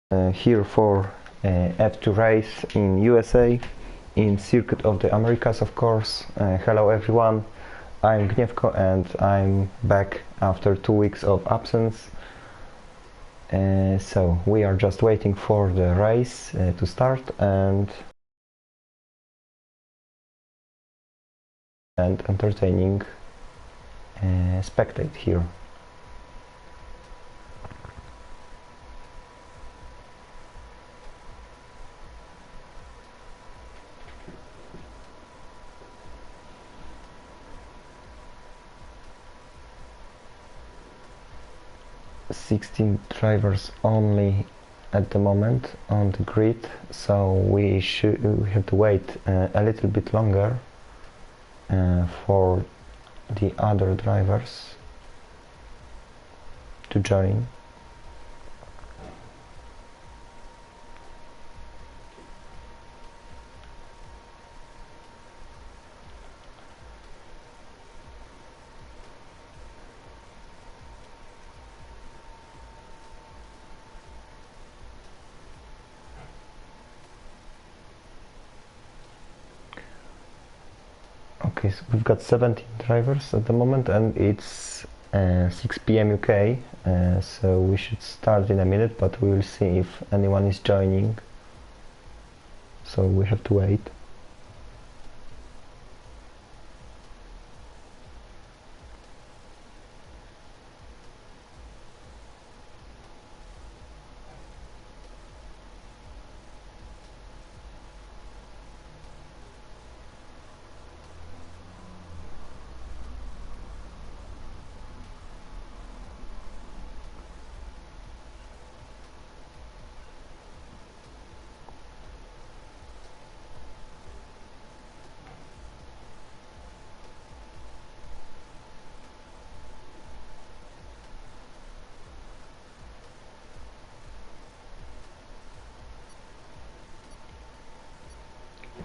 Here for F2 race in USA, in Circuit of the Americas, of course. Hello everyone, I'm Gnievko and I'm back after 2 weeks of absence. So we are just waiting for the race to start and entertaining spectate here. Sixteen drivers only at the moment on the grid, so we have to wait a little bit longer for the other drivers to join. Okay, so we've got 17 drivers at the moment and it's 6 p.m. UK, so we should start in a minute, but we will see if anyone is joining, so we have to wait.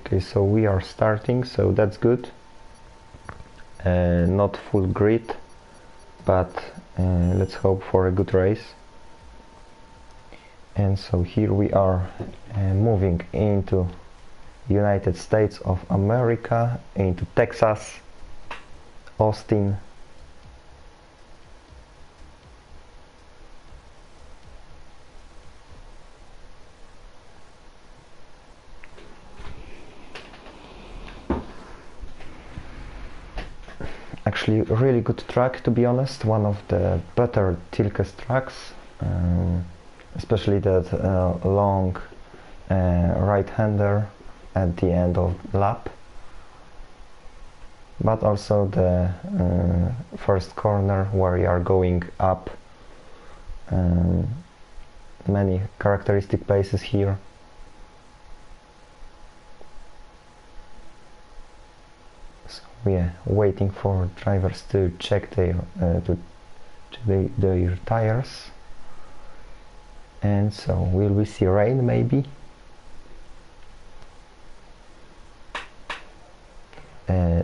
Okay, so we are starting, so that's good. Not full grid, but let's hope for a good race. And so here we are moving into United States of America, into Texas, Austin. Actually a really good track, to be honest, one of the better Tilkes tracks, especially that long right-hander at the end of lap, but also the first corner where you are going up. Many characteristic paces here. We are waiting for drivers to check their their tires, and so will we see rain maybe?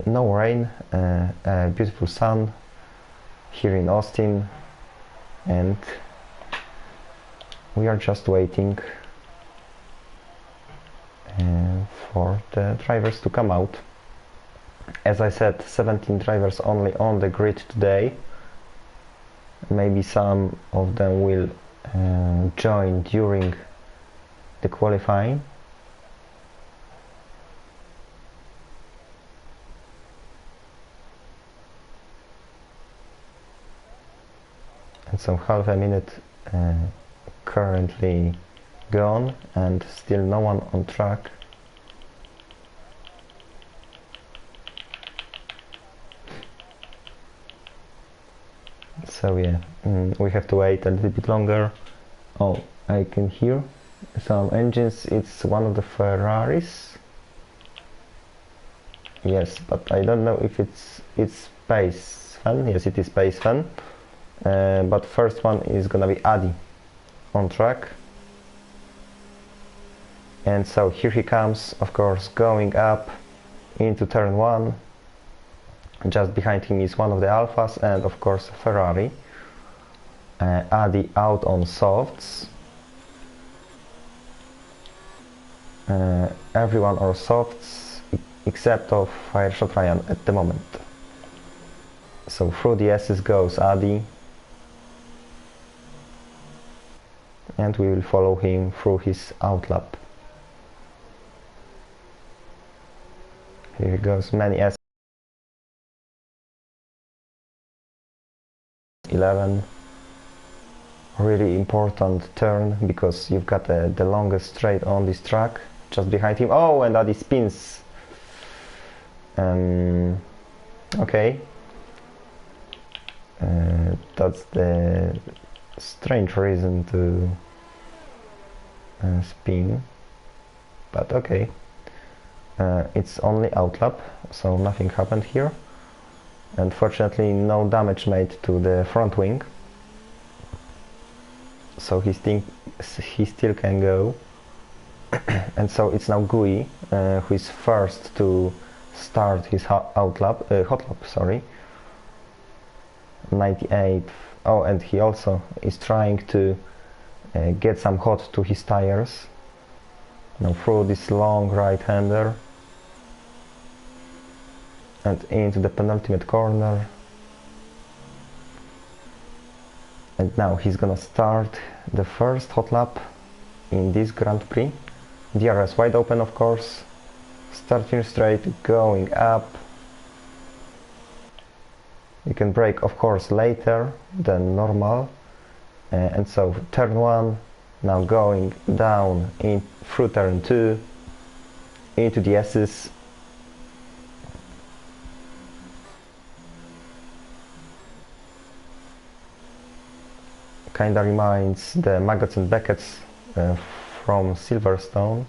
No rain, beautiful sun here in Austin, and we are just waiting for the drivers to come out. As I said, 17 drivers only on the grid today. Maybe some of them will join during the qualifying. And so half a minute currently gone and still no one on track. So yeah, we have to wait a little bit longer. Oh, I can hear some engines. It's one of the Ferraris. Yes, but I don't know if it's Space Fan. Yes, it is Space Fan. But first one is gonna be Adi on track. And so here he comes, of course, going up into turn 1. Just behind him is one of the Alphas and of course Ferrari. Adi out on softs. everyone are softs except of Fireshot Ryan at the moment. So through the S's goes Adi, and we will follow him through his outlap. Here goes many S. 11. Really important turn because you've got the longest straight on this track just behind him. Oh, and Adi spins. Okay. That's the strange reason to spin, but okay. It's only outlap, so nothing happened here. And fortunately no damage made to the front wing. So he still can go. And so it's now Gui who is first to start his hot lap, sorry. 98. Oh, and he also is trying to get some hot to his tires. Now through this long right-hander and into the penultimate corner. And now he's gonna start the first hot lap in this Grand Prix. DRS wide open, of course. Starting straight, going up. You can brake, of course, later than normal. And so turn 1, now going down in through turn 2 into the S's. Kinda reminds the Maggots and Becketts from Silverstone,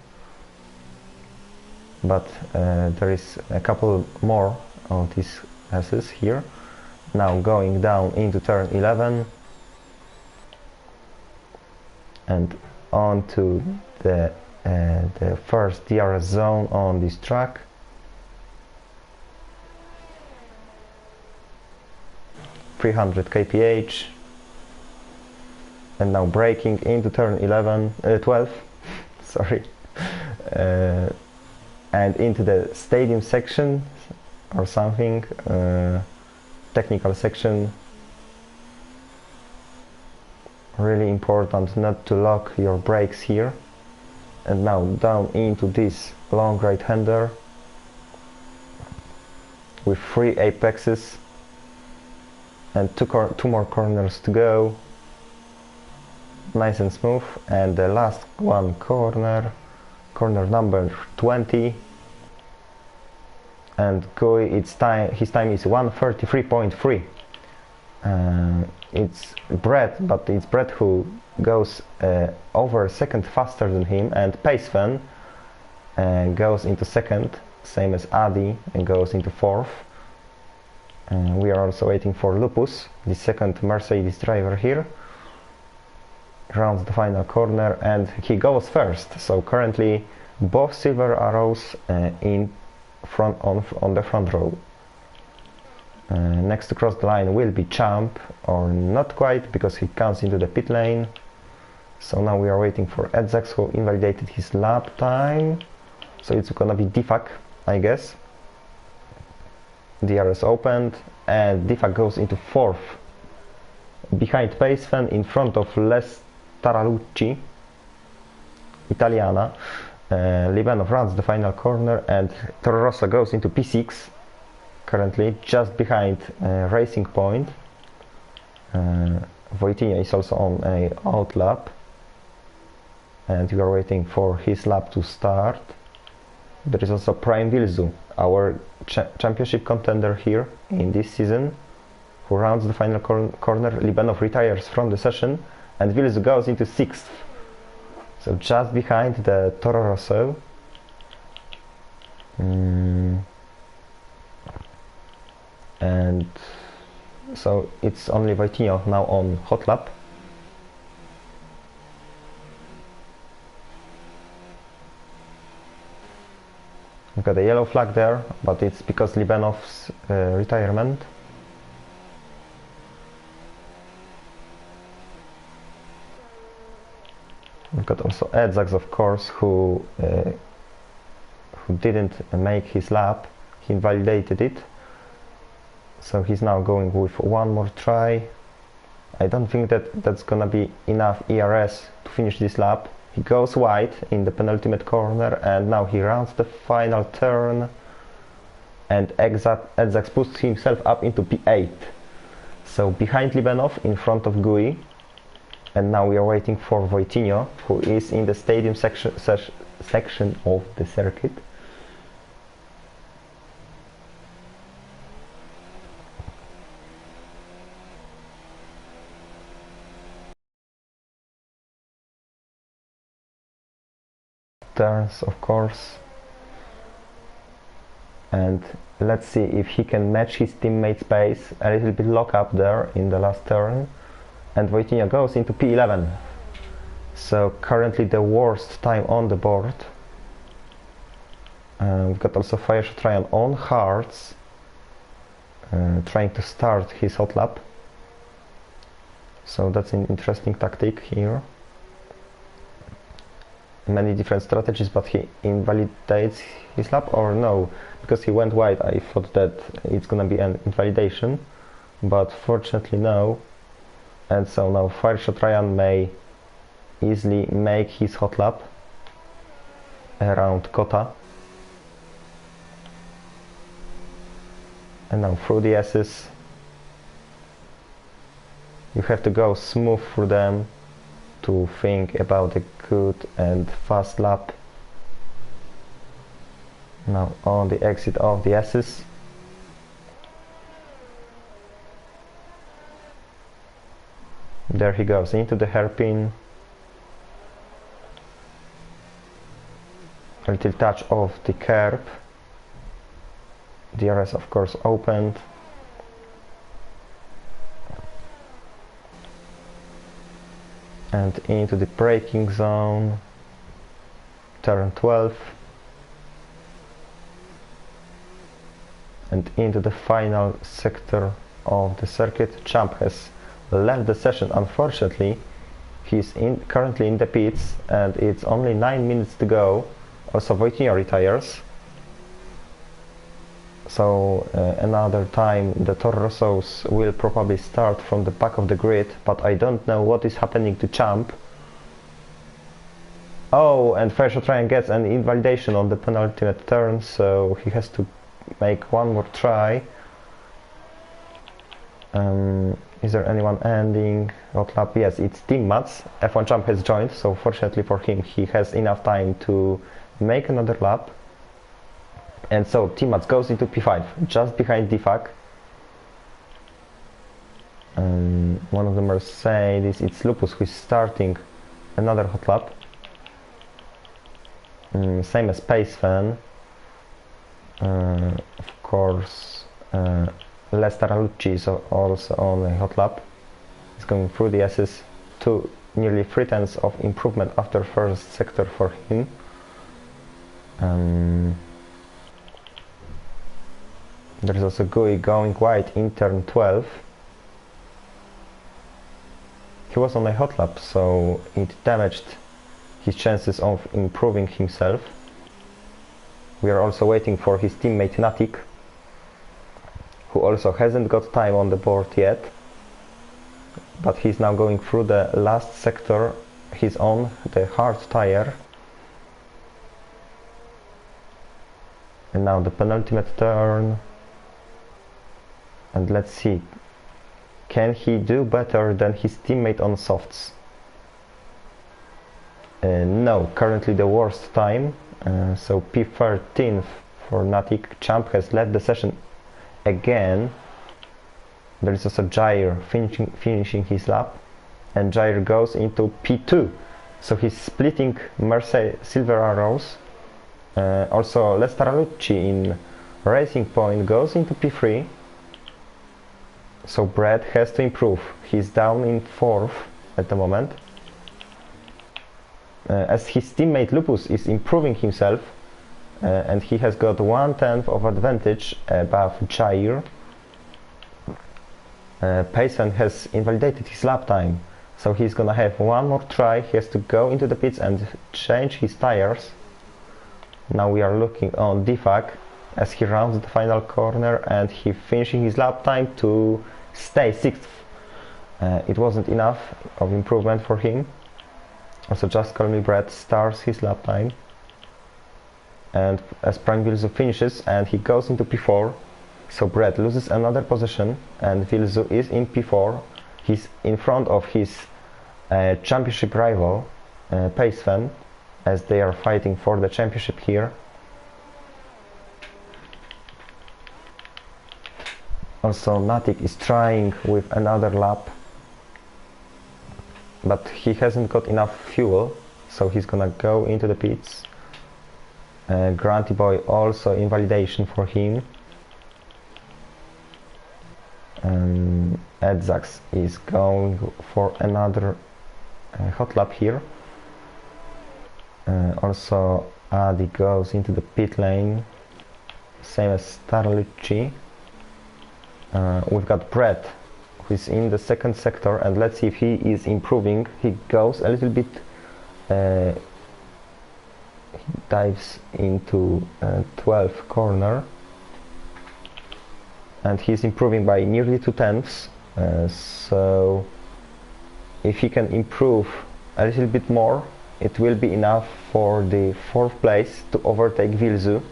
but there is a couple more of these S's here. Now going down into turn 11 and onto the first DRS zone on this track. .300 kph. And now braking into turn 12, sorry, and into the stadium section or something, technical section. Really important not to lock your brakes here. And now down into this long right-hander with 3 apexes and two more corners to go. Nice and smooth. And the last one corner number 20, and Gui, his time is 1:33.3. It's Brett, but it's Brett who goes over a second faster than him, and Pacevan goes into second, same as Adi, and goes into fourth. We are also waiting for Lupus, the second Mercedes driver here. Rounds the final corner and he goes first. So currently both silver arrows in front on the front row. Next to cross the line will be Champ, or not quite, because he comes into the pit lane. So now we are waiting for Edzax, who invalidated his lap time. So it's gonna be Difak, I guess. DRS opened and Difak goes into fourth behind Pacevan, in front of Les Taralucci, Italiana. Libanov runs the final corner and Toro Rosso goes into P6, currently just behind Racing Point. Wojtyła is also on a out lap and we are waiting for his lap to start. There is also Prime Vilzu, our championship contender here in this season, who rounds the final corner. Libanov retires from the session and Vilzu goes into 6th. So just behind the Toro Rosso. And so it's only Wojtyła now on hot lap. We've got a yellow flag there, but it's because Libanov's retirement. We've got also Edzax, of course, who who didn't make his lap. He invalidated it. So he's now going with one more try. I don't think that that's gonna be enough ERS to finish this lap. He goes wide in the penultimate corner, and now he rounds the final turn, and Edzax puts himself up into P8. So behind Libanov, in front of Gui, and now we are waiting for Wojtinho, who is in the stadium section of the circuit. Turns, of course, and let's see if he can match his teammate's pace. A little bit lock up there in the last turn, and Wojtinho goes into P11. So currently the worst time on the board. We've got also Fireshot Ryan on hards, trying to start his hot lap. So that's an interesting tactic here. Many different strategies, but he invalidates his lap, or no, because he went wide. I thought that it's gonna be an invalidation, but fortunately no. And so now Fireshot Ryan may easily make his hot lap around Kota. And now through the S's, you have to go smooth through them to think about a good and fast lap. Now on the exit of the S's, there he goes into the hairpin. A little touch of the curb. DRS of course opened. And into the braking zone, turn 12, and into the final sector of the circuit. Champ has left the session, unfortunately. He's currently in the pits, and it's only 9 minutes to go. Also Wojtinho retires. So another time the Toro Rossos will probably start from the back of the grid, but I don't know what is happening to Champ. Oh, and Fireshot Ryan gets an invalidation on the penultimate turn, so he has to make one more try. Is there anyone ending hot lap? Yes, it's Team Mats. F1 Champ has joined, so fortunately for him, he has enough time to make another lap. And so Team Mats goes into P5, just behind DFAC. One of the Mercedes, it's Lupus who is starting another hot lap. Same as Pace Fan. Of course, Lester Alucci is also on a hot lap. He's going through the S's, nearly 3 tenths of improvement after first sector for him. There is also Gui going wide in turn 12. He was on a hot lap, so it damaged his chances of improving himself. We are also waiting for his teammate Natik, who also hasn't got time on the board yet, but he's now going through the last sector. He's on the hard tire. And now the penultimate turn. And let's see, can he do better than his teammate on softs? No, currently the worst time. So P13 for Natik. Champ has led the session again. There is also Jair finishing his lap, and Jair goes into P2. So he's splitting Mercedes Silver Arrows. Also Lester Alucci in Racing Point goes into P3. So Brad has to improve. He's down in 4th at the moment. As his teammate Lupus is improving himself, and he has got 1/10 of advantage above Jair. Payson has invalidated his lap time, so he's gonna have one more try. He has to go into the pits and change his tires. Now we are looking on Defag as he rounds the final corner and he finishing his lap time to stay 6th. It wasn't enough of improvement for him. Also Just Call Me Brett starts his lap time, and as Prime Vilzu finishes and he goes into P4, so Brett loses another position and Vilzu is in P4. He's in front of his championship rival Pacefen, as they are fighting for the championship here. Also Natik is trying with another lap, but he hasn't got enough fuel, so he's gonna go into the pits. Grunty Boy also invalidation for him. Edzax is going for another hot lap here. Also Adi goes into the pit lane, same as Starlucci. We've got Brett, who is in the second sector, and let's see if he is improving. He goes a little bit, he dives into 12th corner, and he's improving by nearly 2/10. So if he can improve a little bit more, it will be enough for the 4th place to overtake Vilzu.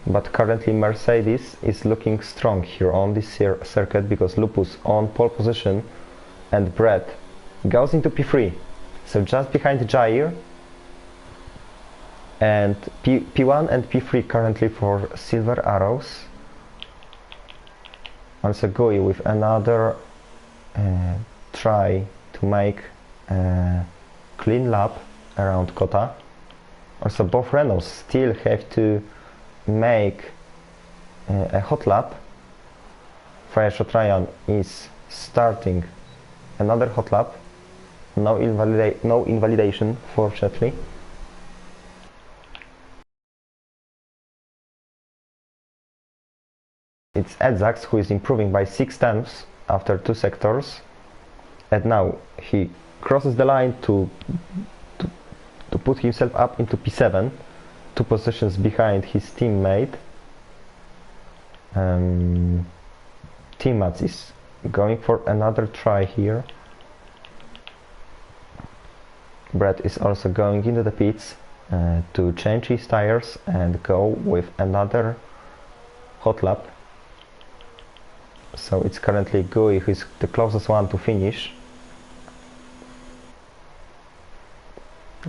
But currently Mercedes is looking strong here on this circuit, because Lupus on pole position and Brett goes into P3, so just behind Jair, and P1 and P3 currently for Silver Arrows. Also Gui with another try to make a clean lap around Kota. Also both Renaults still have to make a hot lap. Fireshot Ryan is starting another hot lap. No invalidation, fortunately. It's Edzax who is improving by 6/10 after 2 sectors, and now he crosses the line to put himself up into P7, 2 positions behind his teammate. Timats is going for another try here. Brett is also going into the pits to change his tires and go with another hot lap. So it's currently Gui who is the closest one to finish.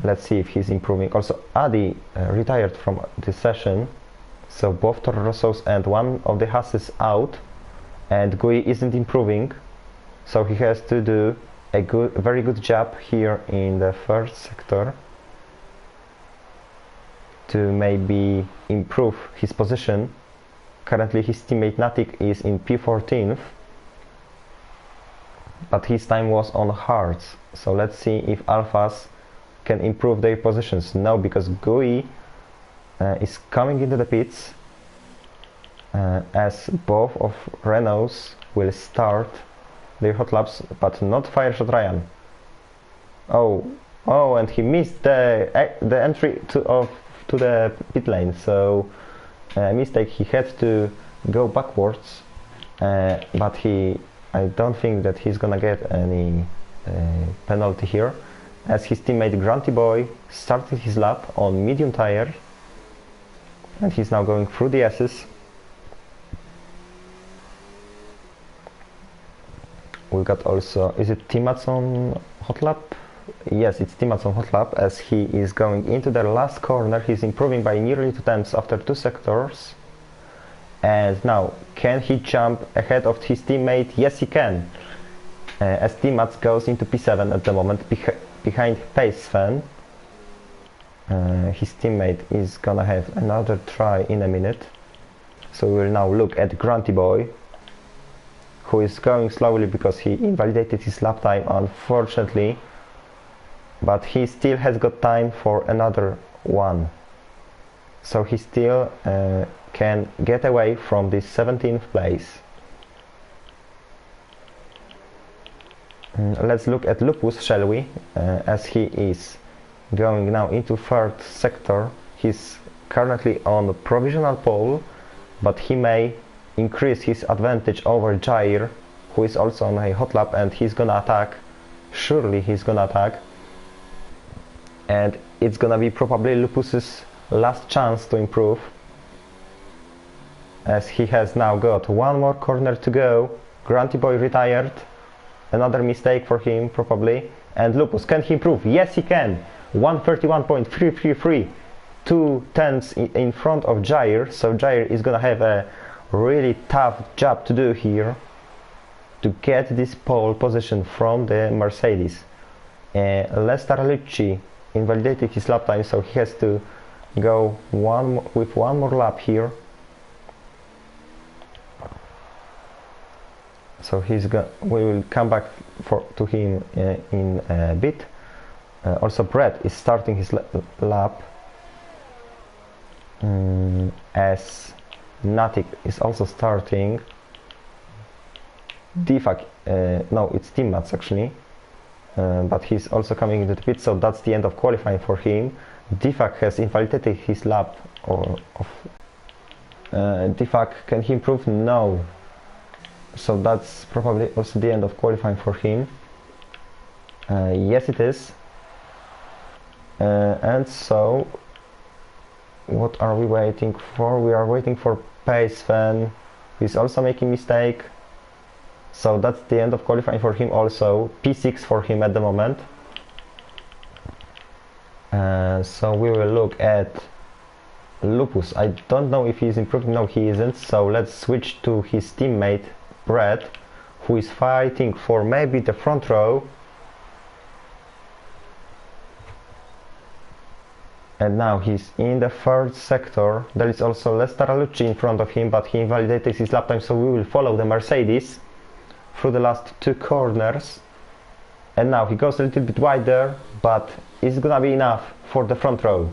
Let's see if he's improving. Also Adi retired from this session, so both Toro Rossos and one of the Hasses out, and Gui isn't improving, so he has to do a very good job here in the first sector to maybe improve his position. Currently his teammate Natik is in P14th, but his time was on hards, so let's see if Alphas can improve their positions. No, because Gui is coming into the pits as both of Renaults will start their hot laps, but not Fireshot Ryan. Oh, and he missed the entry to the pit lane, so mistake. He had to go backwards, but I don't think that he's gonna get any penalty here, as his teammate Grunty Boy started his lap on medium tire, and he's now going through the S's. We've got also, is it Timats on hot lap? Yes, it's Timats on hot lap, as he is going into the last corner. He's improving by nearly 2/10 after 2 sectors. And now, can he jump ahead of his teammate? Yes, he can, as Timats goes into P7 at the moment, behind Pacefen. His teammate is gonna have another try in a minute, so we'll now look at Grunty Boy, who is going slowly because he invalidated his lap time, unfortunately, but he still has got time for another one, so he still can get away from this 17th place. Let's look at Lupus, shall we, as he is going now into third sector. He's currently on a provisional pole, but he may increase his advantage over Jair, who is also on a hot lap, and he's gonna attack. Surely he's gonna attack, and it's gonna be probably Lupus's last chance to improve, as he has now got one more corner to go. Grunty Boy retired, another mistake for him probably. And Lupus, can he improve? Yes, he can. 131.333, 2/10 in front of Jair, so Jair is gonna have a really tough job to do here to get this pole position from the Mercedes. Lester Lucci invalidated his lap time, so he has to go with one more lap here. So we will come back to him in a bit. Also Brett is starting his lap, as Natik is also starting. Defak, no, it's Team Mats actually, but he's also coming into the pit, so that's the end of qualifying for him. Defak has invalidated his lap. Defak, can he improve? No. So that's probably also the end of qualifying for him. Yes, it is. And so, what are we waiting for? We are waiting for Pacevan, who is also making mistake. So that's the end of qualifying for him also. P6 for him at the moment. So we will look at Lupus. I don't know if he's improving. No, he isn't. So let's switch to his teammate Brett, who is fighting for maybe the front row. And now he's in the third sector. There is also Lester Lucci in front of him, but he invalidated his lap time, so we will follow the Mercedes through the last two corners. And now he goes a little bit wider, but it's gonna be enough for the front row.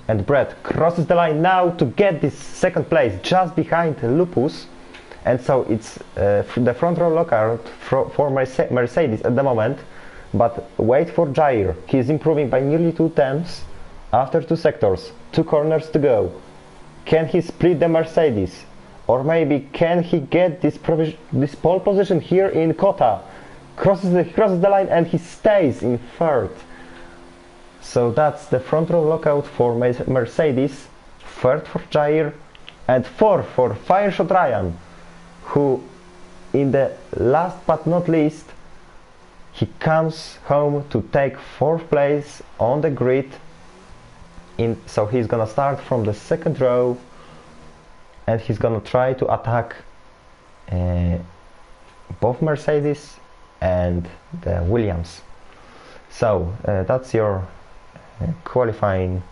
And Brett crosses the line now to get this second place, just behind Lupus. And so it's the front row lockout for Mercedes at the moment. But wait for Jair. He's improving by nearly 2/10 after two sectors, two corners to go. Can he split the Mercedes? Or maybe can he get this pole position here in Kota? Crosses the line and he stays in third. So that's the front row lockout for Mercedes, third for Jair, and fourth for Fireshot Ryan, who in the last but not least, he comes home to take fourth place on the grid. So he's gonna start from the second row, and he's gonna try to attack both Mercedes and the Williams. So that's your qualifying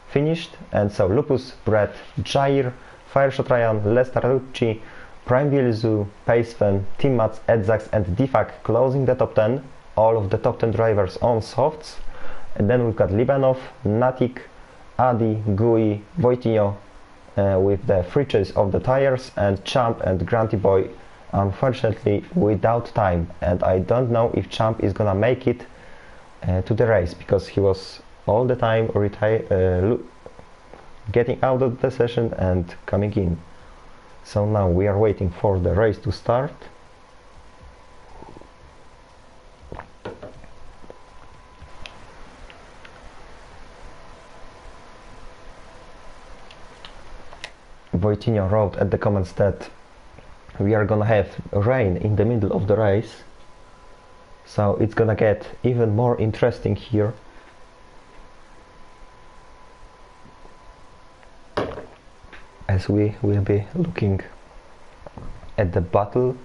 finished. And so Lupus, Brett, Jair, Fireshot Ryan, Lester Lucci, Prime Vilzu, Pacevan, Team Mats, Edzax and Defak closing the top 10. All of the top 10 drivers on softs. And then we've got Libanov, Natik, Adi, Gui, Wojtinho with the free choice of the tires, and Champ and Grunty Boy unfortunately without time. And I don't know if Champ is gonna make it to the race, because he was all the time getting out of the session and coming in. So now we are waiting for the race to start. Wojtinho wrote at the comments that we are gonna have rain in the middle of the race, so it's gonna get even more interesting here. As we will be looking at the battle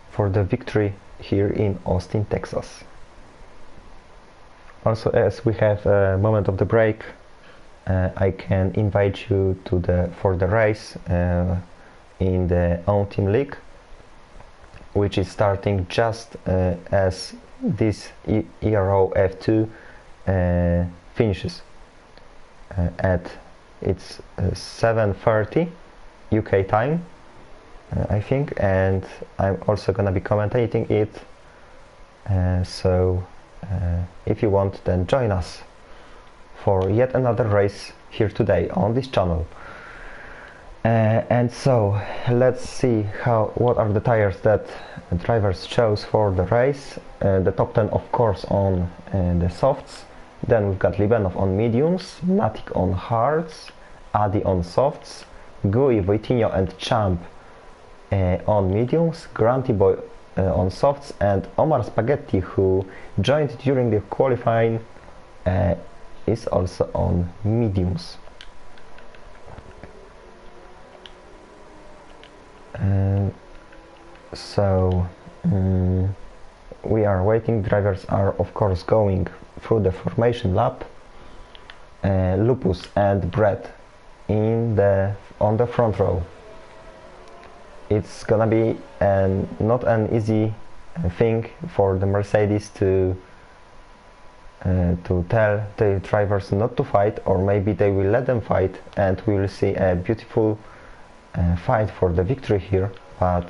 for the victory here in Austin, Texas. Also, as we have a moment of the break, I can invite you to for the race in the own team league, which is starting just as this Ero F2 finishes at it's 7:30 UK time, I think, and I'm also gonna be commentating it. So if you want, then join us for yet another race here today on this channel. And so let's see what are the tires that drivers chose for the race. The top 10 of course on the softs, then we've got Libenov on mediums, Matic on hards, Adi on softs, Gui, Voitinho and Champ on mediums, Granty Boy on softs, and Omar Spaghetti, who joined during the qualifying, is also on mediums. So we are waiting. Drivers are of course going through the formation lap. Lupus and Brett on the front row. It's gonna be not an easy thing for the Mercedes to tell the drivers not to fight, or maybe they will let them fight and we will see a beautiful fight for the victory here, but